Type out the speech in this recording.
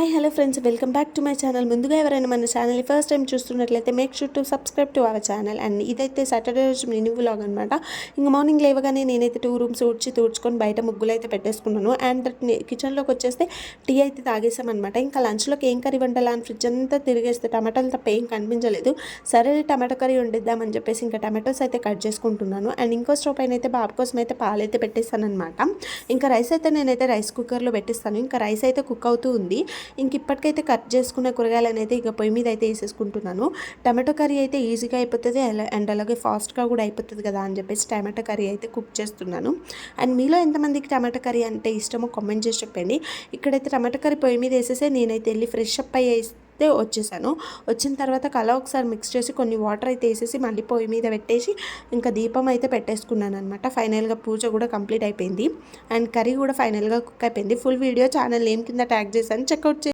Hi hello friends, welcome back to my channel. ముందుగా ఎవరైనా మన ఛానల్ని ఫస్ట్ టైం చూస్తున్నట్లయితే make sure to subscribe to our channel. And ఇదైతే సాటర్డే రోజు మినీ వ్లాగ్ అనమాట. ఇంకా మార్నింగ్ లేవగానే నేనైతే 2 రూమ్స్ తుడుచుకొని బయట ముగ్గులు అయితే పెట్టేసుకున్నాను. అండ్ కిచెన్లోకి వచ్చేస్తే టీ అయితే తాగేసామన్నమాట. ఇంకా లంచ్లోకి ఏం కర్రీ వండాలా అని ఫ్రిడ్జ్ అంతా తిరిగేస్తే టమాటాలు తప్ప ఏం కనిపించలేదు. సరే టమాటో కర్రీ వండిద్దామని చెప్పేసి ఇంకా టమాటోస్ అయితే కట్ చేసుకుంటున్నాను. అండ్ ఇంకో స్టవ్ పైన అయితే బాబు కోసం అయితే పాలైతే పెట్టేస్తాను అనమాట. ఇంకా రైస్ అయితే నేనైతే రైస్ కుక్కర్లో పెట్టేస్తాను. ఇంకా రైస్ అయితే కుక్ అవుతూ ఉంది. ఇంక ఇప్పటికైతే కట్ చేసుకున్న కూరగాయలను అయితే ఇక పొయ్యి మీద అయితే వేసేసుకుంటున్నాను. టమాటో కర్రీ అయితే ఈజీగా అయిపోతుంది అండ్ అలాగే ఫాస్ట్గా కూడా అయిపోతుంది కదా అని చెప్పేసి టమాటో కర్రీ అయితే కుక్ చేస్తున్నాను. అండ్ మీలో ఎంతమందికి టమాటో కర్రీ అంటే ఇష్టమో కామెంట్ చేసి చెప్పండి. ఇక్కడైతే టమాటో కర్రీ పొయ్యి మీద వేసేసి నేనైతే వెళ్ళి ఫ్రెష్ అప్ వచ్చేసాను. వచ్చిన తర్వాత కలా ఒకసారి మిక్స్ చేసి కొన్ని వాటర్ అయితే వేసేసి మళ్ళీ పొయ్యి మీద పెట్టేసి ఇంకా దీపం అయితే పెట్టేసుకున్నాను అనమాట. ఫైనల్గా పూజ కూడా కంప్లీట్ అయిపోయింది. అండ్ కర్రీ కూడా ఫైనల్గా కుక్ అయిపోయింది. ఫుల్ వీడియో ఛానల్ నేమ్ కింద ట్యాగ్ చేశాను, చెక్అవుట్